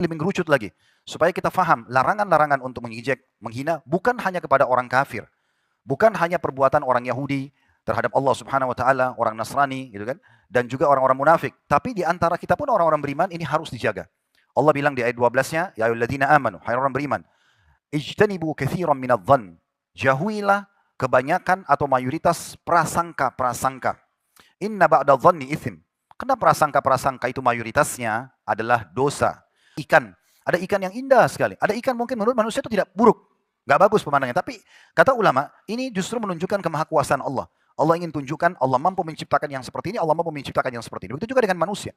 lebih mengerucut lagi. Supaya kita faham larangan-larangan untuk mengejek, menghina bukan hanya kepada orang kafir. Bukan hanya perbuatan orang Yahudi terhadap Allah Subhanahu wa taala, orang Nasrani gitu kan, dan juga orang-orang munafik. Tapi di antara kita pun orang-orang beriman ini harus dijaga. Allah bilang di ayat 12-nya, ya ayyuhalladzina amanu, hai orang beriman, ijtanibu katsiran minadh-dhann. Jauhilah kebanyakan atau mayoritas prasangka-prasangka. Inna ba'da dhanni itsm. Karena prasangka-prasangka itu mayoritasnya adalah dosa. Ikan, ada ikan yang indah sekali. Ada ikan mungkin menurut manusia itu tidak buruk, nggak bagus pemandangannya. Tapi kata ulama, ini justru menunjukkan kemahakuasaan Allah. Allah ingin tunjukkan Allah mampu menciptakan yang seperti ini, Allah mampu menciptakan yang seperti ini. Begitu juga dengan manusia.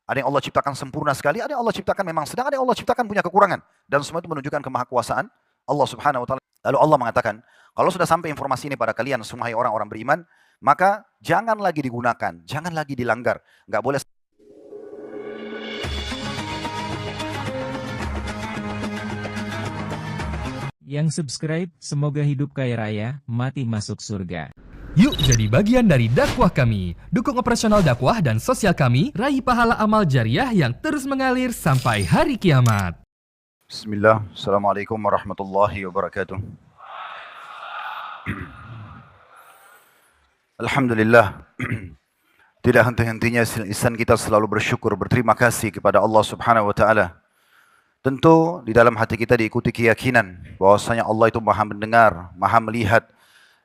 Ada yang Allah ciptakan sempurna sekali, ada yang Allah ciptakan memang sedang, ada yang Allah ciptakan punya kekurangan. Dan semua itu menunjukkan kemahakuasaan Allah Subhanahu wa taala. Lalu Allah mengatakan, kalau sudah sampai informasi ini pada kalian semua orang-orang beriman, maka jangan lagi digunakan, jangan lagi dilanggar. Nggak boleh. Yang subscribe, semoga hidup kaya raya, mati masuk surga. Yuk jadi bagian dari dakwah kami. Dukung operasional dakwah dan sosial kami, raih pahala amal jariah yang terus mengalir sampai hari kiamat. Bismillah, Assalamualaikum warahmatullahi wabarakatuh. Alhamdulillah, tidak henti-hentinya lisan kita selalu bersyukur, berterima kasih kepada Allah Subhanahu wa taala. Tentu di dalam hati kita diikuti keyakinan bahwasanya Allah itu Maha mendengar, Maha melihat,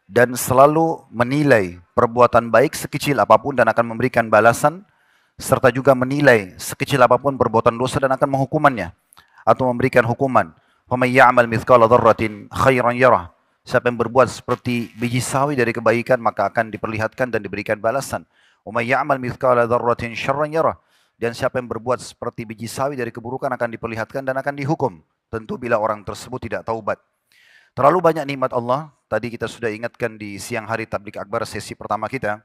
dan selalu menilai perbuatan baik sekecil apapun dan akan memberikan balasan, serta juga menilai sekecil apapun perbuatan dosa dan akan menghukumannya atau memberikan hukuman. Faman ya'mal mithqala dzarratin khairan yarah. Siapa yang berbuat seperti biji sawi dari kebaikan maka akan diperlihatkan dan diberikan balasan. Wa may ya'mal mithqala dzarratin syarran yarah. Dan siapa yang berbuat seperti biji sawi dari keburukan akan diperlihatkan dan akan dihukum. Tentu bila orang tersebut tidak taubat. Terlalu banyak nikmat Allah. Tadi kita sudah ingatkan di siang hari tablik akbar sesi pertama kita.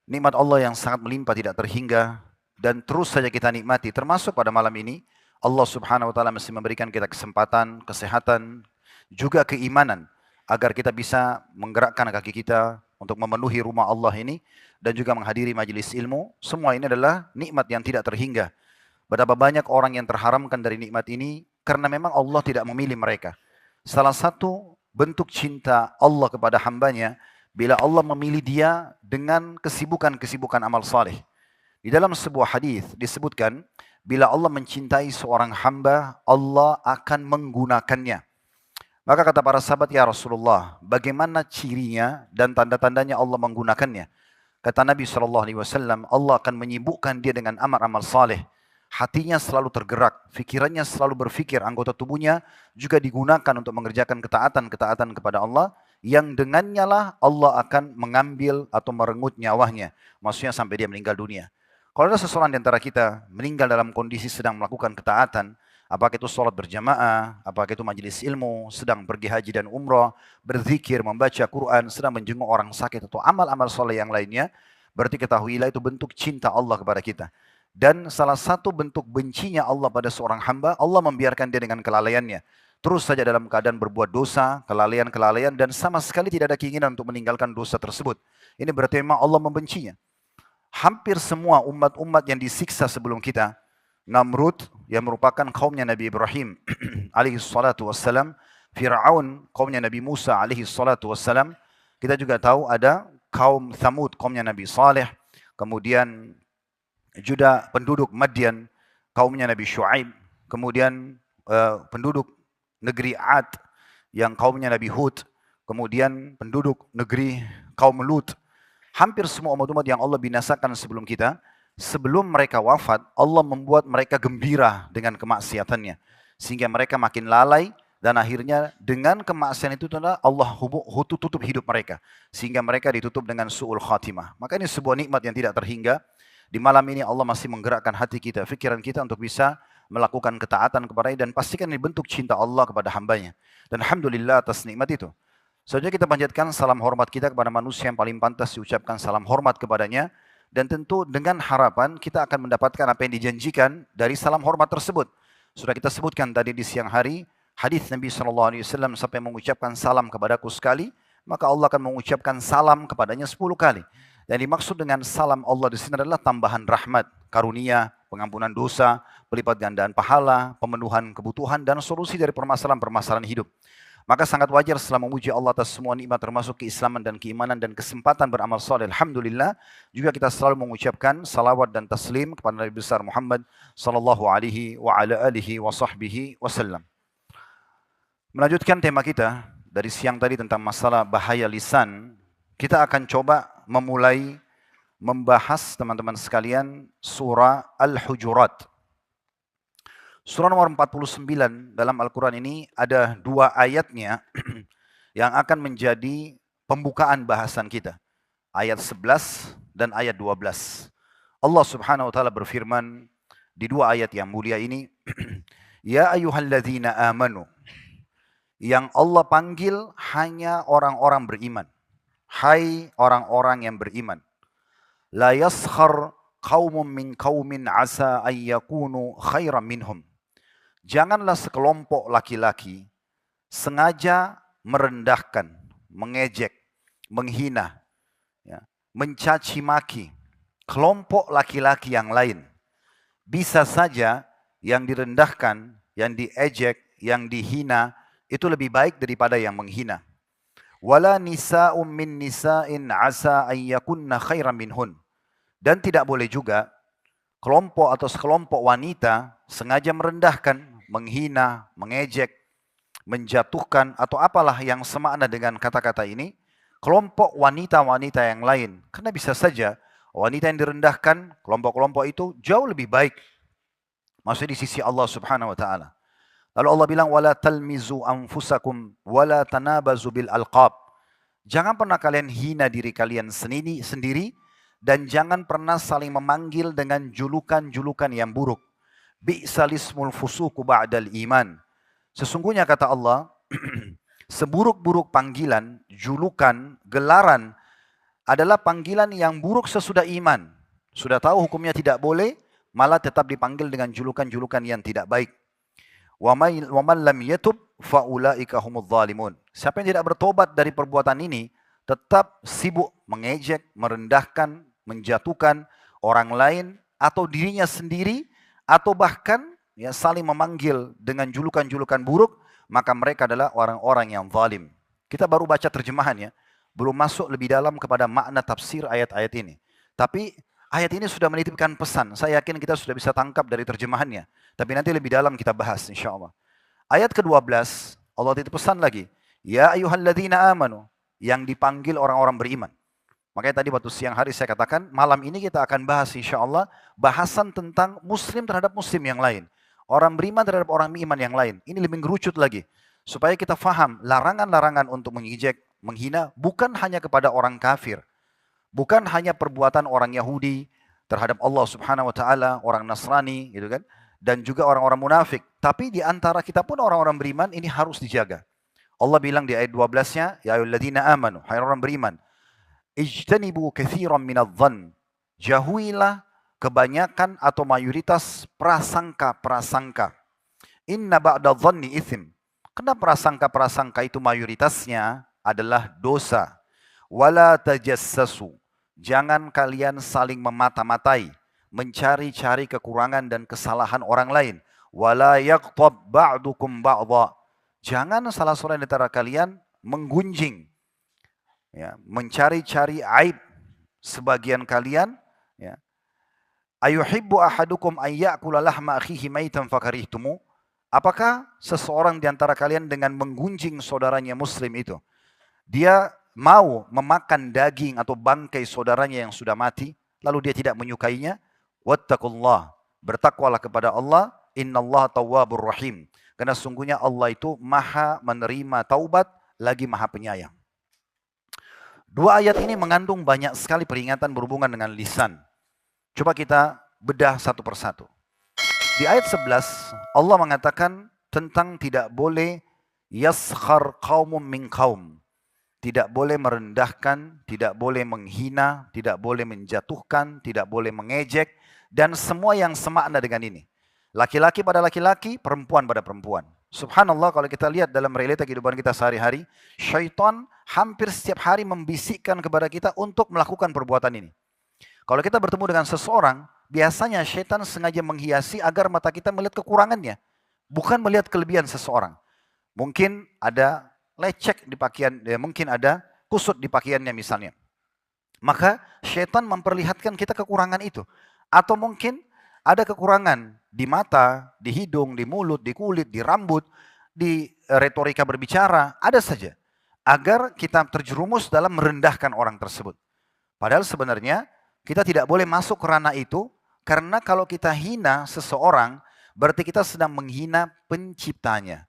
Nikmat Allah yang sangat melimpah tidak terhingga dan terus saja kita nikmati. Termasuk pada malam ini Allah Subhanahu wa taala mesti memberikan kita kesempatan, kesehatan, juga keimanan agar kita bisa menggerakkan kaki kita untuk memenuhi rumah Allah ini dan juga menghadiri majelis ilmu. Semua ini adalah nikmat yang tidak terhingga. Betapa banyak orang yang terharamkan dari nikmat ini karena memang Allah tidak memilih mereka. Salah satu bentuk cinta Allah kepada hambanya bila Allah memilih dia dengan kesibukan-kesibukan amal saleh. Di dalam sebuah hadis disebutkan bila Allah mencintai seorang hamba, Allah akan menggunakannya. Maka kata para sahabat, ya Rasulullah, bagaimana cirinya dan tanda-tandanya Allah menggunakannya? Kata Nabi SAW, Allah akan menyibukkan dia dengan amal-amal saleh. Hatinya selalu tergerak, fikirannya selalu berfikir, anggota tubuhnya juga digunakan untuk mengerjakan ketaatan-ketaatan kepada Allah, yang dengannya lah Allah akan mengambil atau merenggut nyawanya. Maksudnya sampai dia meninggal dunia. Kalau ada seseorang di antara kita meninggal dalam kondisi sedang melakukan ketaatan, apakah itu sholat berjamaah, apakah itu majelis ilmu, sedang pergi haji dan umrah, berzikir, membaca Quran, sedang menjenguk orang sakit atau amal-amal soleh yang lainnya, berarti ketahuilah itu bentuk cinta Allah kepada kita. Dan salah satu bentuk bencinya Allah pada seorang hamba, Allah membiarkan dia dengan kelalaiannya. Terus saja dalam keadaan berbuat dosa, kelalaian-kelalaian, dan sama sekali tidak ada keinginan untuk meninggalkan dosa tersebut. Ini berarti memang Allah membencinya. Hampir semua umat-umat yang disiksa sebelum kita, Namrud yang merupakan kaumnya Nabi Ibrahim alaihi salatu wassalam, Fir'aun kaumnya Nabi Musa alaihi salatu wassalam, kita juga tahu ada kaum Thamud kaumnya Nabi Saleh, kemudian juga penduduk Madian kaumnya Nabi Shu'aib, kemudian penduduk negeri Ad yang kaumnya Nabi Hud, kemudian penduduk negeri kaum Lut. Hampir semua umat-umat yang Allah binasakan sebelum kita, sebelum mereka wafat, Allah membuat mereka gembira dengan kemaksiatannya. Sehingga mereka makin lalai dan akhirnya dengan kemaksiatan itu Allah tutup hidup mereka. Sehingga mereka ditutup dengan su'ul khatimah. Maka ini sebuah nikmat yang tidak terhingga. Di malam ini Allah masih menggerakkan hati kita, fikiran kita untuk bisa melakukan ketaatan kepadanya dan pastikan ini bentuk cinta Allah kepada hambanya. Dan alhamdulillah atas nikmat itu. Selanjutnya kita panjatkan salam hormat kita kepada manusia yang paling pantas diucapkan salam hormat kepadanya. Dan tentu dengan harapan kita akan mendapatkan apa yang dijanjikan dari salam hormat tersebut. Sudah kita sebutkan tadi di siang hari, hadis Nabi SAW, sampai mengucapkan salam kepadaku sekali, maka Allah akan mengucapkan salam kepadanya 10 kali. Dan dimaksud dengan salam Allah di sini adalah tambahan rahmat, karunia, pengampunan dosa, pelipat gandaan pahala, pemenuhan kebutuhan, dan solusi dari permasalahan-permasalahan hidup. Maka sangat wajar setelah memuji Allah atas semua nikmat termasuk keislaman dan keimanan dan kesempatan beramal saleh. Alhamdulillah, juga kita selalu mengucapkan salawat dan taslim kepada Nabi besar Muhammad sallallahu alaihi wa ala alihi wa sahbihi wasallam. Melanjutkan tema kita dari siang tadi tentang masalah bahaya lisan, kita akan coba memulai membahas teman-teman sekalian surah Al-Hujurat. Surah nomor 49 dalam Al-Quran ini ada 2 ayatnya yang akan menjadi pembukaan bahasan kita. Ayat 11 dan ayat 12. Allah subhanahu wa ta'ala berfirman di 2 ayat yang mulia ini, Ya ayyuhalladzina amanu. Yang Allah panggil hanya orang-orang beriman. Hai orang-orang yang beriman. La yaskhar qaumun min qaumin asa ayyakunu khairan minhum. Janganlah sekelompok laki-laki sengaja merendahkan, mengejek, menghina, ya, mencaci maki kelompok laki-laki yang lain. Bisa saja yang direndahkan, yang diejek, yang dihina itu lebih baik daripada yang menghina. Wala nisa'um min nisa'in asa ayyakunna khairan minhun. Dan tidak boleh juga kelompok atau sekelompok wanita sengaja merendahkan, menghina, mengejek, menjatuhkan atau apalah yang semakna dengan kata-kata ini, kelompok wanita-wanita yang lain. Karena bisa saja wanita yang direndahkan, kelompok-kelompok itu jauh lebih baik. Maksudnya di sisi Allah subhanahu wa ta'ala. Lalu Allah bilang, wala talmizu anfusakum wala tanabazu bil alqab. Jangan pernah kalian hina diri kalian sendiri dan jangan pernah saling memanggil dengan julukan-julukan yang buruk. Bi'salismul fusuku ba'dal iman. Sesungguhnya kata Allah, seburuk-buruk panggilan, julukan, gelaran adalah panggilan yang buruk sesudah iman. Sudah tahu hukumnya tidak boleh, malah tetap dipanggil dengan julukan-julukan yang tidak baik. Wa man lam yatub faulaika humudz zalimun. Siapa yang tidak bertobat dari perbuatan ini, tetap sibuk mengejek, merendahkan, menjatuhkan orang lain atau dirinya sendiri, atau bahkan ya, saling memanggil dengan julukan-julukan buruk, maka mereka adalah orang-orang yang zalim. Kita baru baca terjemahannya, belum masuk lebih dalam kepada makna tafsir ayat-ayat ini. Tapi ayat ini sudah menitipkan pesan, saya yakin kita sudah bisa tangkap dari terjemahannya. Tapi nanti lebih dalam kita bahas insyaAllah. Ayat ke-12, Allah titip pesan lagi. Ya ayyuhalladzina amanu, yang dipanggil orang-orang beriman. Makanya tadi waktu siang hari saya katakan, malam ini kita akan bahas insyaAllah bahasan tentang muslim terhadap muslim yang lain. Orang beriman terhadap orang beriman yang lain. Ini lebih ngerucut lagi. Supaya kita faham larangan-larangan untuk mengejek, menghina bukan hanya kepada orang kafir. Bukan hanya perbuatan orang Yahudi terhadap Allah subhanahu wa ta'ala, orang Nasrani gitu kan. Dan juga orang-orang munafik. Tapi di antara kita pun orang-orang beriman ini harus dijaga. Allah bilang di ayat 12-nya, Ya ayyuhalladzina amanu, hai orang beriman. Ijtanibu katsiran minadh-dhann. Jauhilah kebanyakan atau mayoritas prasangka-prasangka. Inna ba'da dhanni itsm. Karena prasangka-prasangka itu mayoritasnya adalah dosa. Wala tajassasu. Jangan kalian saling memata-matai, mencari-cari kekurangan dan kesalahan orang lain. Wala yaghtab ba'dukum ba'dha. Jangan salah seorang di antara kalian menggunjing, ya, mencari-cari aib sebagian kalian, ya. Ayuhibbu ahadukum ayyakula lahma akhihi maitan fakarihtumu. Apakah seseorang di antara kalian dengan menggunjing saudaranya muslim itu, dia mau memakan daging atau bangkai saudaranya yang sudah mati, lalu dia tidak menyukainya? Wattaqullah, bertakwalah kepada Allah, innallaha tawwabur rahim. Karena sungguhnya Allah itu maha menerima taubat, lagi maha penyayang. 2 ayat ini mengandung banyak sekali peringatan berhubungan dengan lisan. Coba kita bedah satu persatu. Di ayat 11, Allah mengatakan tentang tidak boleh yaskhar qaumun min qaum. Tidak boleh merendahkan, tidak boleh menghina, tidak boleh menjatuhkan, tidak boleh mengejek, dan semua yang semakna dengan ini. Laki-laki pada laki-laki, perempuan pada perempuan. Subhanallah, kalau kita lihat dalam realita kehidupan kita sehari-hari, syaitan hampir setiap hari membisikkan kepada kita untuk melakukan perbuatan ini. Kalau kita bertemu dengan seseorang, biasanya syaitan sengaja menghiasi agar mata kita melihat kekurangannya, bukan melihat kelebihan seseorang. Mungkin ada lecek di pakaian, ya, mungkin ada kusut di pakaiannya misalnya. Maka syaitan memperlihatkan kita kekurangan itu. Atau mungkin ada kekurangan di mata, di hidung, di mulut, di kulit, di rambut, di retorika berbicara, ada saja. Agar kita terjerumus dalam merendahkan orang tersebut. Padahal sebenarnya kita tidak boleh masuk ke ranah itu, karena kalau kita hina seseorang, berarti kita sedang menghina penciptanya.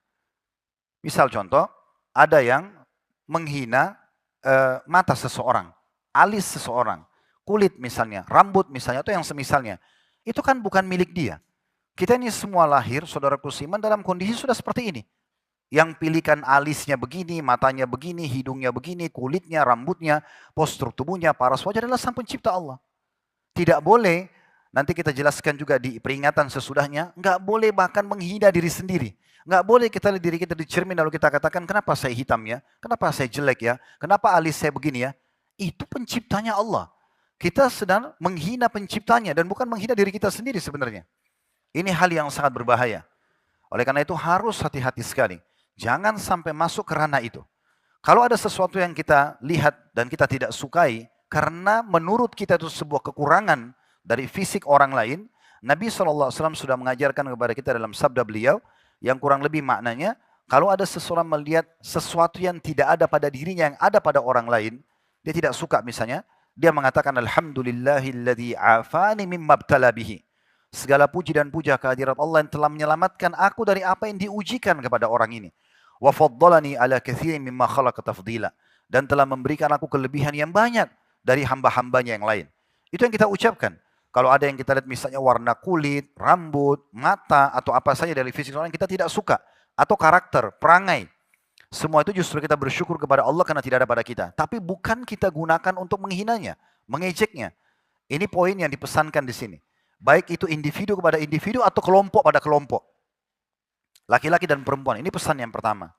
Misal contoh, ada yang menghina mata seseorang, alis seseorang, kulit misalnya, rambut misalnya, atau yang semisalnya. Itu kan bukan milik dia. Kita ini semua lahir, saudaraku Siman, dalam kondisi sudah seperti ini. Yang pilihkan alisnya begini, matanya begini, hidungnya begini, kulitnya, rambutnya, postur tubuhnya, paras wajah adalah sang pencipta Allah. Tidak boleh, nanti kita jelaskan juga di peringatan sesudahnya, nggak boleh bahkan menghina diri sendiri. Nggak boleh kita lihat diri kita di cermin lalu kita katakan, kenapa saya hitam ya? Kenapa saya jelek ya? Kenapa alis saya begini ya? Itu penciptanya Allah. Kita sedang menghina penciptanya dan bukan menghina diri kita sendiri sebenarnya. Ini hal yang sangat berbahaya. Oleh karena itu harus hati-hati sekali. Jangan sampai masuk ke ranah itu. Kalau ada sesuatu yang kita lihat dan kita tidak sukai, karena menurut kita itu sebuah kekurangan dari fisik orang lain, Nabi SAW sudah mengajarkan kepada kita dalam sabda beliau, yang kurang lebih maknanya, kalau ada seseorang melihat sesuatu yang tidak ada pada dirinya, yang ada pada orang lain, dia tidak suka misalnya, dia mengatakan alhamdulillahilladzi afani mimma btala bihi. Segala puji dan puja kehadirat Allah yang telah menyelamatkan aku dari apa yang diujikan kepada orang ini. Wa faddalani ala katsirin mimma khalaqa tafdila, dan telah memberikan aku kelebihan yang banyak dari hamba-hambanya yang lain. Itu yang kita ucapkan. Kalau ada yang kita lihat misalnya warna kulit, rambut, mata, atau apa saja dari fisik orang kita tidak suka, atau karakter, perangai, semua itu justru kita bersyukur kepada Allah karena tidak ada pada kita. Tapi bukan kita gunakan untuk menghinanya, mengejeknya. Ini poin yang dipesankan di sini. Baik itu individu kepada individu atau kelompok pada kelompok. Laki-laki dan perempuan, ini pesan yang pertama.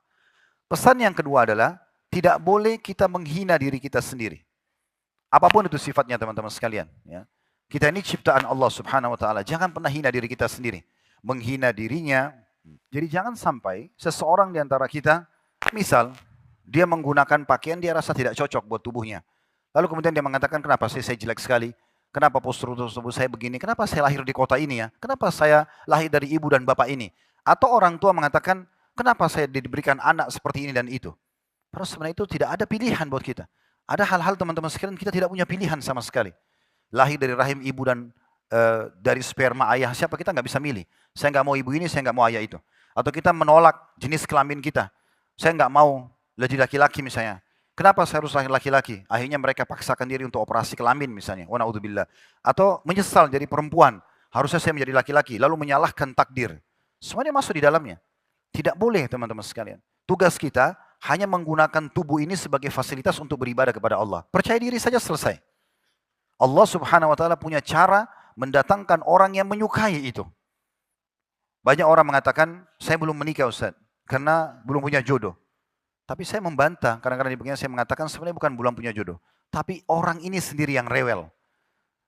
Pesan yang kedua adalah, tidak boleh kita menghina diri kita sendiri. Apapun itu sifatnya teman-teman sekalian. Ya. Kita ini ciptaan Allah Subhanahu Wa Taala. Jangan pernah hina diri kita sendiri. Menghina dirinya. Jadi jangan sampai seseorang di antara kita, misal, dia menggunakan pakaian dia rasa tidak cocok buat tubuhnya. Lalu kemudian dia mengatakan, kenapa saya jelek sekali? Kenapa postur tubuh saya begini? Kenapa saya lahir di kota ini ya? Kenapa saya lahir dari ibu dan bapak ini? Atau orang tua mengatakan, kenapa saya diberikan anak seperti ini dan itu? Padahal sebenarnya itu tidak ada pilihan buat kita. Ada hal-hal teman-teman sekalian kita tidak punya pilihan sama sekali. Lahir dari rahim ibu dan dari sperma ayah siapa kita nggak bisa milih. Saya nggak mau ibu ini, saya nggak mau ayah itu. Atau kita menolak jenis kelamin kita. Saya nggak mau jadi laki-laki misalnya. Kenapa saya harus lahir laki-laki? Akhirnya mereka paksakan diri untuk operasi kelamin misalnya. Wa na'udzubillah. Atau menyesal jadi perempuan. Harusnya saya menjadi laki-laki. Lalu menyalahkan takdir. Semuanya masuk di dalamnya. Tidak boleh teman-teman sekalian. Tugas kita hanya menggunakan tubuh ini sebagai fasilitas untuk beribadah kepada Allah. Percaya diri saja selesai. Allah Subhanahu Wa Taala punya cara mendatangkan orang yang menyukai itu. Banyak orang mengatakan, saya belum menikah Ustaz, karena belum punya jodoh. Tapi saya membantah, kadang-kadang di bagian saya mengatakan sebenarnya bukan belum punya jodoh. Tapi orang ini sendiri yang rewel.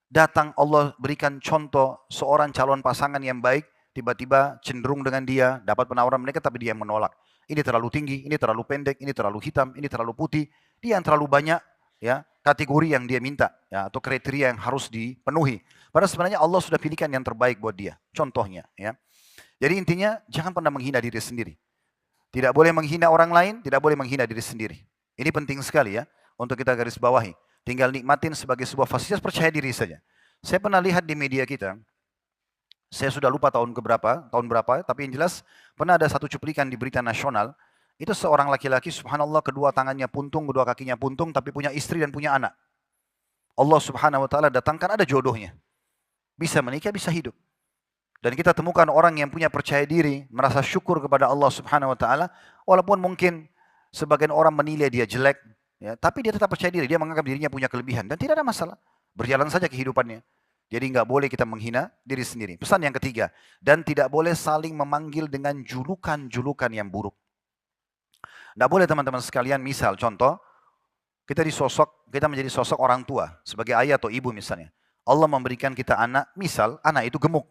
Datang Allah berikan contoh seorang calon pasangan yang baik, tiba-tiba cenderung dengan dia, dapat penawaran mereka tapi dia yang menolak. Ini terlalu tinggi, ini terlalu pendek, ini terlalu hitam, ini terlalu putih. Dia yang terlalu banyak ya kategori yang dia minta ya, atau kriteria yang harus dipenuhi. Padahal sebenarnya Allah sudah pilihkan yang terbaik buat dia. Contohnya ya. Jadi intinya jangan pernah menghina diri sendiri. Tidak boleh menghina orang lain, tidak boleh menghina diri sendiri. Ini penting sekali ya untuk kita garis bawahi. Tinggal nikmatin sebagai sebuah fasilitas, percaya diri saja. Saya pernah lihat di media kita, saya sudah lupa tahun berapa, tapi yang jelas pernah ada satu cuplikan di berita nasional, itu seorang laki-laki subhanallah kedua tangannya puntung, kedua kakinya puntung, tapi punya istri dan punya anak. Allah Subhanahu Wa Taala datangkan ada jodohnya. Bisa menikah, bisa hidup. Dan kita temukan orang yang punya percaya diri, merasa syukur kepada Allah Subhanahu Wa Taala, walaupun mungkin sebagian orang menilai dia jelek, ya, tapi dia tetap percaya diri, dia menganggap dirinya punya kelebihan dan tidak ada masalah, berjalan saja kehidupannya. Jadi nggak boleh kita menghina diri sendiri. Pesan yang ketiga, dan tidak boleh saling memanggil dengan julukan-julukan yang buruk. Nggak boleh teman-teman sekalian, misal contoh, kita menjadi sosok orang tua sebagai ayah atau ibu misalnya. Allah memberikan kita anak, misal anak itu gemuk.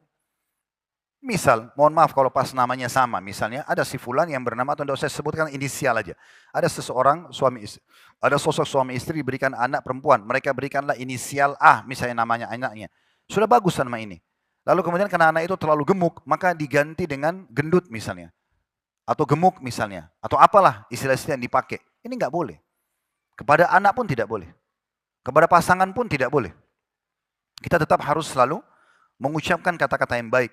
Misal, mohon maaf kalau pas namanya sama, misalnya ada si fulan yang bernama, atau tidak saya sebutkan inisial aja. Ada seseorang suami istri, ada sosok suami istri diberikan anak perempuan, mereka berikanlah inisial A, misalnya namanya anaknya. Sudah bagus nama ini. Lalu kemudian karena anak itu terlalu gemuk, maka diganti dengan gendut misalnya. Atau gemuk misalnya. Atau apalah istilah-istilah yang dipakai. Ini nggak boleh. Kepada anak pun tidak boleh. Kepada pasangan pun tidak boleh. Kita tetap harus selalu mengucapkan kata-kata yang baik.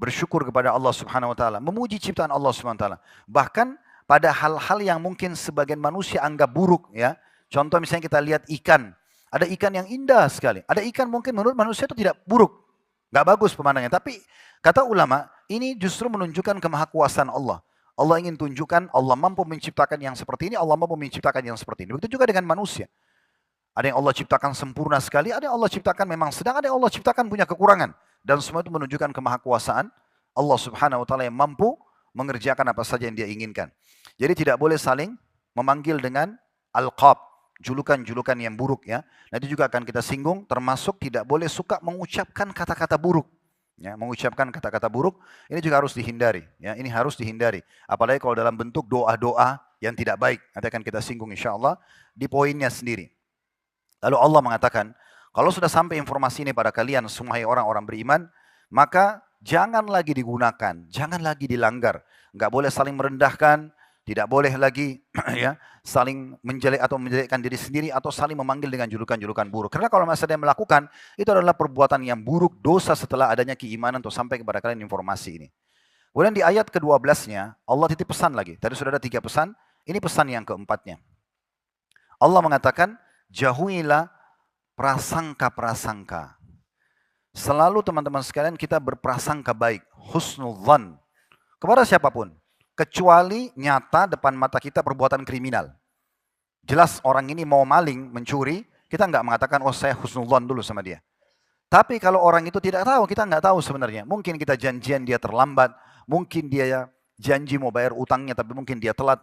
Bersyukur kepada Allah Subhanahu wa taala, memuji ciptaan Allah Subhanahu wa taala. Bahkan pada hal-hal yang mungkin sebagian manusia anggap buruk ya. Contoh misalnya kita lihat ikan. Ada ikan yang indah sekali. Ada ikan mungkin menurut manusia itu tidak buruk. Nggak bagus pemandangannya. Tapi kata ulama, ini justru menunjukkan kemahakuasaan Allah. Allah ingin tunjukkan Allah mampu menciptakan yang seperti ini, Allah mampu menciptakan yang seperti ini. Begitu juga dengan manusia. Ada yang Allah ciptakan sempurna sekali, ada yang Allah ciptakan memang sedang, ada yang Allah ciptakan punya kekurangan. Dan semua itu menunjukkan kemahakuasaan Allah Subhanahu wa taala yang mampu mengerjakan apa saja yang dia inginkan. Jadi tidak boleh saling memanggil dengan alqab, julukan-julukan yang buruk ya. Nanti juga akan kita singgung, termasuk tidak boleh suka mengucapkan kata-kata buruk. Ya, mengucapkan kata-kata buruk ini juga harus dihindari. Ya, ini harus dihindari. Apalagi kalau dalam bentuk doa-doa yang tidak baik. Nanti akan kita singgung insya Allah di poinnya sendiri. Lalu Allah mengatakan, kalau sudah sampai informasi ini pada kalian, semua orang-orang beriman, maka jangan lagi digunakan, jangan lagi dilanggar. Enggak boleh saling merendahkan, tidak boleh lagi ya saling menjelek atau menjelekkan diri sendiri atau saling memanggil dengan julukan-julukan buruk. Karena kalau masih ada yang melakukan, itu adalah perbuatan yang buruk, dosa setelah adanya keimanan untuk sampai kepada kalian informasi ini. Kemudian di ayat ke-12-nya, Allah titip pesan lagi. Tadi sudah ada 3 pesan, ini pesan yang keempatnya. Allah mengatakan, jauhilah prasangka-prasangka. Selalu teman-teman sekalian kita berprasangka baik, husnudzan kepada siapapun, kecuali nyata depan mata kita perbuatan kriminal. Jelas orang ini mau maling, mencuri, kita nggak mengatakan oh saya husnudzan dulu sama dia. Tapi kalau orang itu tidak tahu, kita nggak tahu sebenarnya. Mungkin kita janjian dia terlambat, mungkin dia janji mau bayar utangnya tapi mungkin dia telat,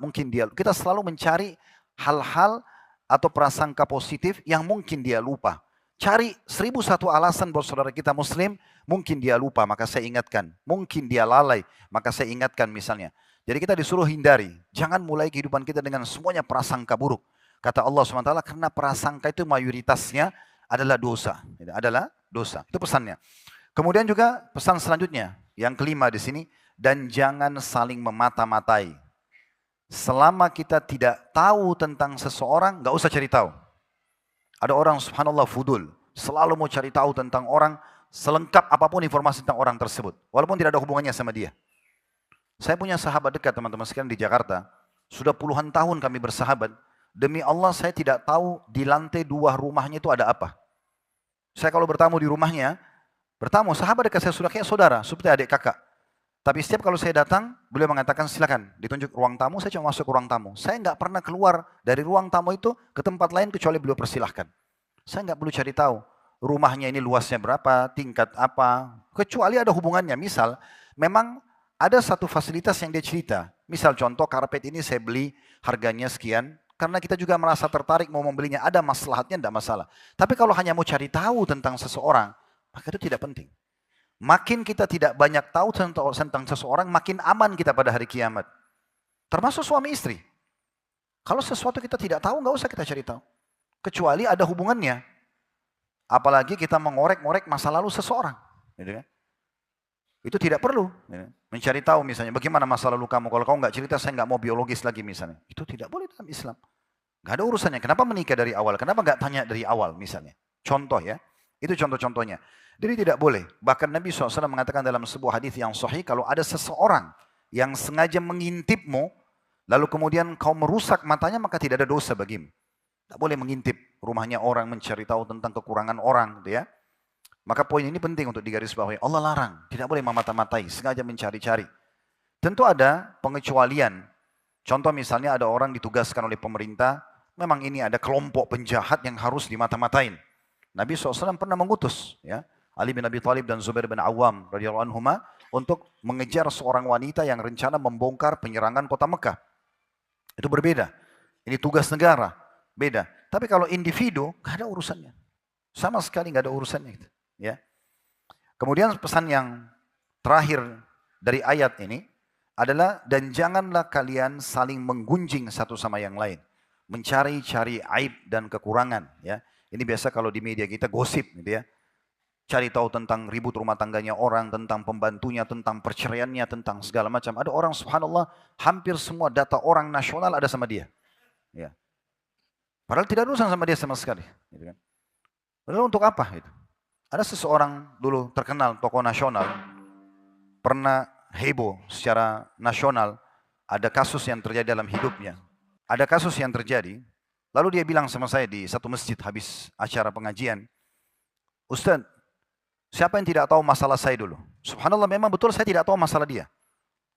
kita selalu mencari hal-hal atau prasangka positif yang mungkin dia lupa. Cari 1001 alasan buat saudara kita muslim, mungkin dia lupa, maka saya ingatkan. Mungkin dia lalai, maka saya ingatkan misalnya. Jadi kita disuruh hindari. Jangan mulai kehidupan kita dengan semuanya prasangka buruk. Kata Allah SWT, karena prasangka itu mayoritasnya adalah dosa. Adalah dosa. Itu pesannya. Kemudian juga pesan selanjutnya, yang kelima di sini, dan jangan saling memata-matai. Selama kita tidak tahu tentang seseorang, nggak usah cari tahu. Ada orang subhanallah fudul, selalu mau cari tahu tentang orang, selengkap apapun informasi tentang orang tersebut. Walaupun tidak ada hubungannya sama dia. Saya punya sahabat dekat teman-teman sekalian di Jakarta. Sudah puluhan tahun kami bersahabat. Demi Allah saya tidak tahu di lantai 2 rumahnya itu ada apa. Saya kalau bertamu di rumahnya, sahabat dekat saya sudah kayak saudara, seperti adik kakak. Tapi setiap kalau saya datang, beliau mengatakan silakan ditunjuk ruang tamu, saya cuma masuk ke ruang tamu. Saya nggak pernah keluar dari ruang tamu itu ke tempat lain kecuali beliau persilahkan. Saya nggak perlu cari tahu rumahnya ini luasnya berapa, tingkat apa, kecuali ada hubungannya. Misal, memang ada satu fasilitas yang dia cerita. Misal contoh karpet ini saya beli harganya sekian, karena kita juga merasa tertarik mau membelinya, ada maslahatnya tidak masalah. Tapi kalau hanya mau cari tahu tentang seseorang, maka itu tidak penting. Makin kita tidak banyak tahu tentang seseorang, makin aman kita pada hari kiamat. Termasuk suami istri. Kalau sesuatu kita tidak tahu, nggak usah kita cari tahu. Kecuali ada hubungannya. Apalagi kita mengorek-ngorek masa lalu seseorang. Gitu kan? Itu tidak perlu. Gitu. Mencari tahu misalnya, bagaimana masa lalu kamu. Kalau kamu nggak cerita, saya nggak mau biologis lagi misalnya. Itu tidak boleh dalam Islam. Nggak ada urusannya. Kenapa menikah dari awal? Kenapa nggak tanya dari awal misalnya? Contoh ya. Itu contoh-contohnya. Jadi tidak boleh. Bahkan Nabi SAW mengatakan dalam sebuah hadis yang sahih, kalau ada seseorang yang sengaja mengintipmu, lalu kemudian kau merusak matanya, maka tidak ada dosa bagimu. Tidak boleh mengintip rumahnya orang, mencari tahu tentang kekurangan orang. Gitu ya. Maka poin ini penting untuk digarisbawahi. Allah larang, tidak boleh memata-matai, sengaja mencari-cari. Tentu ada pengecualian. Contoh misalnya ada orang ditugaskan oleh pemerintah, memang ini ada kelompok penjahat yang harus dimata-matain. Nabi SAW pernah mengutus ya, Ali bin Abi Thalib dan Zubair bin Awam radhiyallahu anhuma untuk mengejar seorang wanita yang rencana membongkar penyerangan kota Mekah. Itu berbeda. Ini tugas negara, beda. Tapi kalau individu, nggak ada urusannya. Sama sekali nggak ada urusannya. Ya. Kemudian pesan yang terakhir dari ayat ini adalah dan janganlah kalian saling menggunjing satu sama yang lain, mencari-cari aib dan kekurangan. Ya, ini biasa kalau di media kita gosip, gitu ya. Cari tahu tentang ribut rumah tangganya orang, tentang pembantunya, tentang perceraiannya, tentang segala macam. Ada orang subhanallah hampir semua data orang nasional ada sama dia. Ya. Padahal tidak ada urusan sama dia sama sekali. Gitu kan. Lalu untuk apa itu? Ada seseorang dulu terkenal tokoh nasional, pernah heboh secara nasional, ada kasus yang terjadi dalam hidupnya. Ada kasus yang terjadi, lalu dia bilang sama saya di satu masjid habis acara pengajian, Ustaz, siapa yang tidak tahu masalah saya dulu? Subhanallah memang betul saya tidak tahu masalah dia.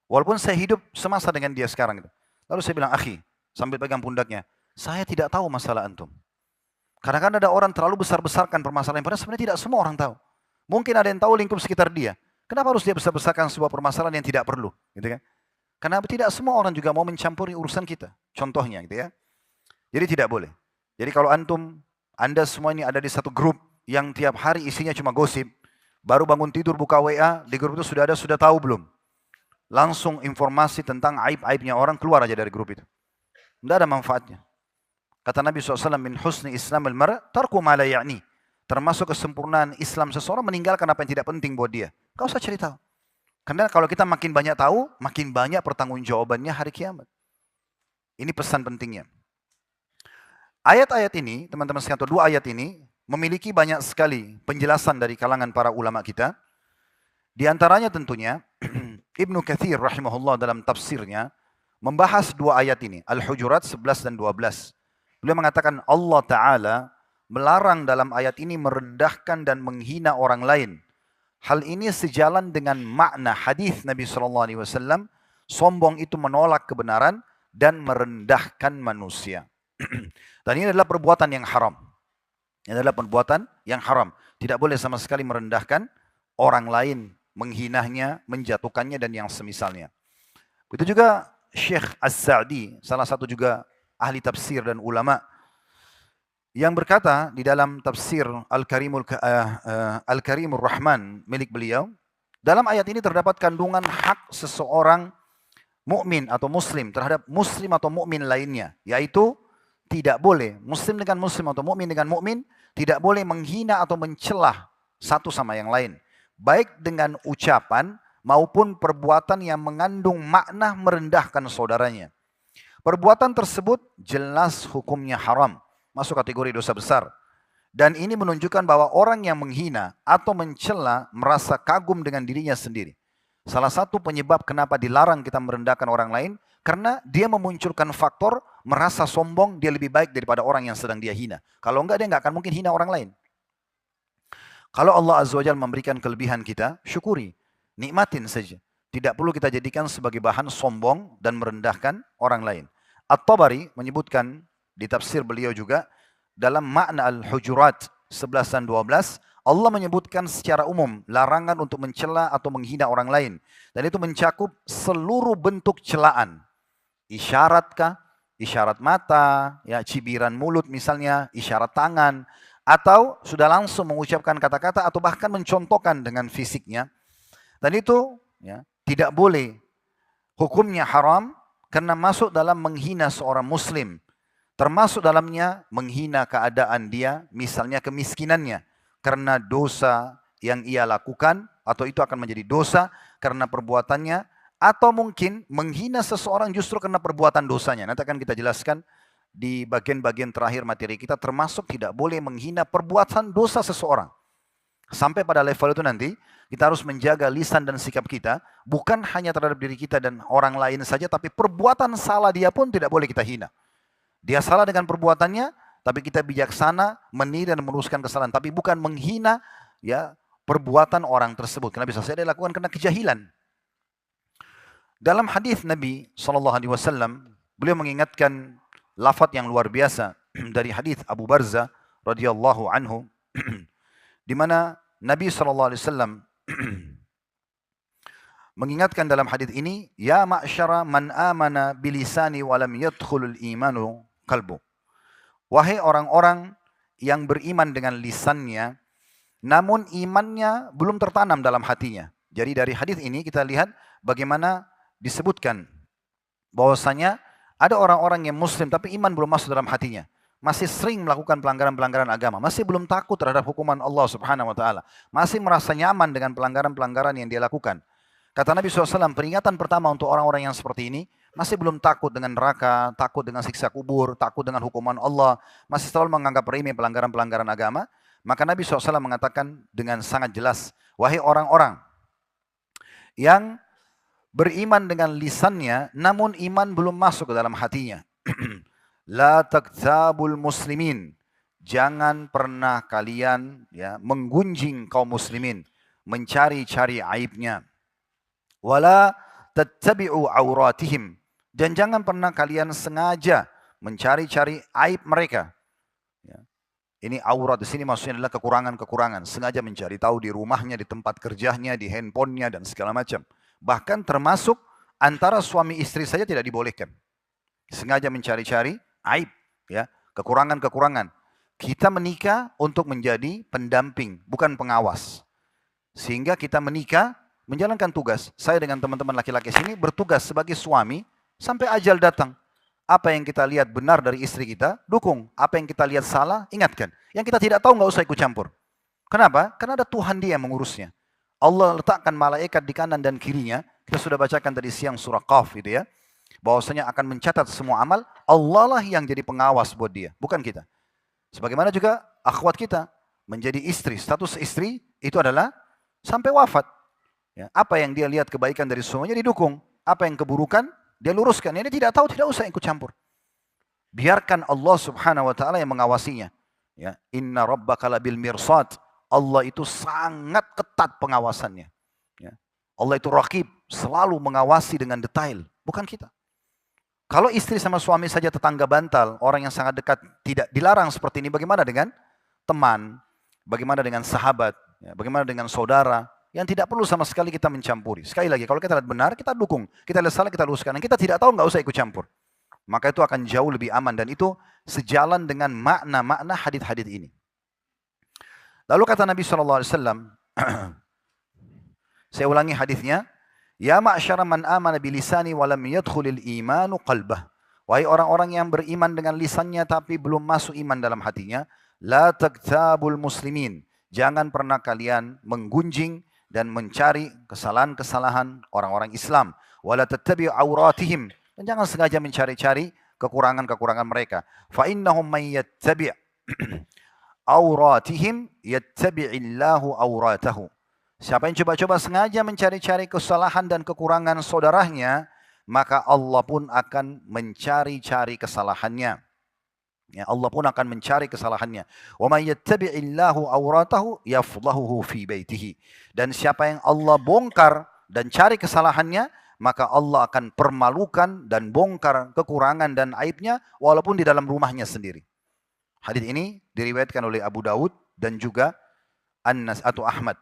Walaupun saya hidup semasa dengan dia sekarang. Lalu saya bilang, akhi, sambil pegang pundaknya, saya tidak tahu masalah antum. Kadang-kadang ada orang terlalu besar-besarkan permasalahan, padahal sebenarnya tidak semua orang tahu. Mungkin ada yang tahu lingkup sekitar dia. Kenapa harus dia besar-besarkan sebuah permasalahan yang tidak perlu? Gitu kan? Karena tidak semua orang juga mau mencampuri urusan kita. Contohnya gitu ya. Jadi tidak boleh. Jadi kalau Anda semua ini ada di satu grup yang tiap hari isinya cuma gosip, baru bangun tidur buka WA, di grup itu sudah tahu belum? Langsung informasi tentang aib-aibnya orang keluar aja dari grup itu. Tidak ada manfaatnya. Kata Nabi SAW, min husni islam al-mar' tarku ma la ya'ni. Termasuk kesempurnaan Islam seseorang meninggalkan apa yang tidak penting buat dia. Kau usah cari tahu. Karena kalau kita makin banyak tahu, makin banyak pertanggungjawabannya hari kiamat. Ini pesan pentingnya. Ayat-ayat ini, teman-teman sekalian, dua ayat ini memiliki banyak sekali penjelasan dari kalangan para ulama kita. Di antaranya tentunya Ibnu Katsir rahimahullah dalam tafsirnya membahas dua ayat ini, Al-Hujurat 11 dan 12. Beliau mengatakan Allah Ta'ala melarang dalam ayat ini merendahkan dan menghina orang lain. Hal ini sejalan dengan makna hadis Nabi SAW, sombong itu menolak kebenaran dan merendahkan manusia. Dan ini adalah perbuatan yang haram. Ini adalah perbuatan yang haram. Tidak boleh sama sekali merendahkan orang lain, menghinanya, menjatuhkannya dan yang semisalnya. Begitu juga Syekh As-Sa'di, salah satu juga ahli tafsir dan ulama, yang berkata di dalam tafsir Al-Karimur Rahman milik beliau, dalam ayat ini terdapat kandungan hak seseorang mukmin atau muslim terhadap muslim atau mukmin lainnya, yaitu tidak boleh muslim dengan muslim atau mukmin dengan mukmin tidak boleh menghina atau mencelah satu sama yang lain, baik dengan ucapan maupun perbuatan yang mengandung makna merendahkan saudaranya. Perbuatan tersebut jelas hukumnya haram, masuk kategori dosa besar. Dan ini menunjukkan bahwa orang yang menghina atau mencela merasa kagum dengan dirinya sendiri. Salah satu penyebab kenapa dilarang kita merendahkan orang lain, karena dia memunculkan faktor merasa sombong, dia lebih baik daripada orang yang sedang dia hina. Kalau enggak, dia enggak akan mungkin hina orang lain. Kalau Allah Azza wa Jalla memberikan kelebihan kita, syukuri, nikmatin saja. Tidak perlu kita jadikan sebagai bahan sombong dan merendahkan orang lain. At-Tabari menyebutkan di tafsir beliau juga, dalam makna Al-Hujurat 11 dan 12, Allah menyebutkan secara umum larangan untuk mencela atau menghina orang lain. Dan itu mencakup seluruh bentuk celaan. Isyaratkah? Isyarat mata, ya, cibiran mulut misalnya, isyarat tangan, atau sudah langsung mengucapkan kata-kata atau bahkan mencontohkan dengan fisiknya. Dan itu ya, tidak boleh, hukumnya haram karena masuk dalam menghina seorang muslim. Termasuk dalamnya menghina keadaan dia, misalnya kemiskinannya. Karena dosa yang ia lakukan, atau itu akan menjadi dosa karena perbuatannya. Atau mungkin menghina seseorang justru karena perbuatan dosanya. Nanti akan kita jelaskan di bagian-bagian terakhir materi kita, termasuk tidak boleh menghina perbuatan dosa seseorang. Sampai pada level itu nanti, kita harus menjaga lisan dan sikap kita, bukan hanya terhadap diri kita dan orang lain saja, tapi perbuatan salah dia pun tidak boleh kita hina. Dia salah dengan perbuatannya, tapi kita bijaksana menilai dan meluruskan kesalahan, tapi bukan menghina ya perbuatan orang tersebut. Karena bisa saja dia lakukan karena kejahilan. Dalam hadis Nabi SAW, beliau mengingatkan lafaz yang luar biasa dari hadis Abu Barzah radhiyallahu anhu, di mana Nabi SAW mengingatkan dalam hadis ini, ya ma'syara man amana bilisani wa lam yadkhulul imanu qalbu. Wahai orang-orang yang beriman dengan lisannya namun imannya belum tertanam dalam hatinya. Jadi dari hadis ini kita lihat bagaimana disebutkan bahwasanya ada orang-orang yang muslim tapi iman belum masuk dalam hatinya. Masih sering melakukan pelanggaran-pelanggaran agama, masih belum takut terhadap hukuman Allah Subhanahu wa taala, masih merasa nyaman dengan pelanggaran-pelanggaran yang dia lakukan. Kata Nabi SAW, peringatan pertama untuk orang-orang yang seperti ini, masih belum takut dengan neraka, takut dengan siksa kubur, takut dengan hukuman Allah, masih selalu menganggap remeh pelanggaran-pelanggaran agama, maka Nabi SAW mengatakan dengan sangat jelas, wahai orang-orang yang beriman dengan lisannya, namun iman belum masuk ke dalam hatinya. La taktabul muslimin. Jangan pernah kalian menggunjing kaum muslimin, mencari-cari aibnya. Wala tattabi'u auratihim. Dan jangan pernah kalian sengaja mencari-cari aib mereka. Ini aurat di sini maksudnya adalah kekurangan-kekurangan. Sengaja mencari tahu di rumahnya, di tempat kerjanya, di handphonenya dan segala macam. Bahkan termasuk antara suami istri saja tidak dibolehkan. Sengaja mencari-cari aib, kekurangan-kekurangan. Kita menikah untuk menjadi pendamping, bukan pengawas. Sehingga kita menikah menjalankan tugas. Saya dengan teman-teman laki-laki sini bertugas sebagai suami sampai ajal datang. Apa yang kita lihat benar dari istri kita, dukung. Apa yang kita lihat salah, ingatkan. Yang kita tidak tahu nggak usah ikut campur. Kenapa? Karena ada Tuhan dia yang mengurusnya. Allah letakkan malaikat di kanan dan kirinya. Kita sudah bacakan tadi siang surah Qaf itu ya. Bahwasanya akan mencatat semua amal, Allah lah yang jadi pengawas buat dia, bukan kita. Sebagaimana juga akhwat kita menjadi istri, status istri itu adalah sampai wafat. Apa yang dia lihat kebaikan dari suaminya didukung, apa yang keburukan dia luruskan. Ini tidak tahu, tidak usah ikut campur. Biarkan Allah Subhanahu wa taala yang mengawasinya. Inna rabbaka labil mirsad. Allah itu sangat ketat pengawasannya. Allah itu raqib, selalu mengawasi dengan detail, bukan kita. Kalau istri sama suami saja tetangga bantal, orang yang sangat dekat tidak dilarang seperti ini, bagaimana dengan teman, bagaimana dengan sahabat, bagaimana dengan saudara, yang tidak perlu sama sekali kita mencampuri. Sekali lagi, kalau kita lihat benar, kita dukung. Kita lihat salah, kita luruskan. Yang kita tidak tahu, nggak usah ikut campur. Maka itu akan jauh lebih aman, dan itu sejalan dengan makna-makna hadits-hadits ini. Lalu kata Nabi SAW, saya ulangi hadisnya, ya ma'syara man amana bilisani walam yadkhulil imanu qalbah. Wahai orang-orang yang beriman dengan lisannya tapi belum masuk iman dalam hatinya, la taktabul muslimin. Jangan pernah kalian menggunjing dan mencari kesalahan-kesalahan orang-orang Islam. Wala tattabi'u auratihim. Dan jangan sengaja mencari-cari kekurangan-kekurangan mereka. Fa innahum may yattabi' auratihim yattabi'illahu auratahu. Siapa yang coba-coba sengaja mencari-cari kesalahan dan kekurangan saudaranya, maka Allah pun akan mencari-cari kesalahannya. Allah pun akan mencari kesalahannya. Wa may yattabi'illahu auratahu yafdahuhu fi baitihi. Dan siapa yang Allah bongkar dan cari kesalahannya, maka Allah akan permalukan dan bongkar kekurangan dan aibnya walaupun di dalam rumahnya sendiri. Hadis ini diriwayatkan oleh Abu Daud dan juga An-Nas atau Ahmad.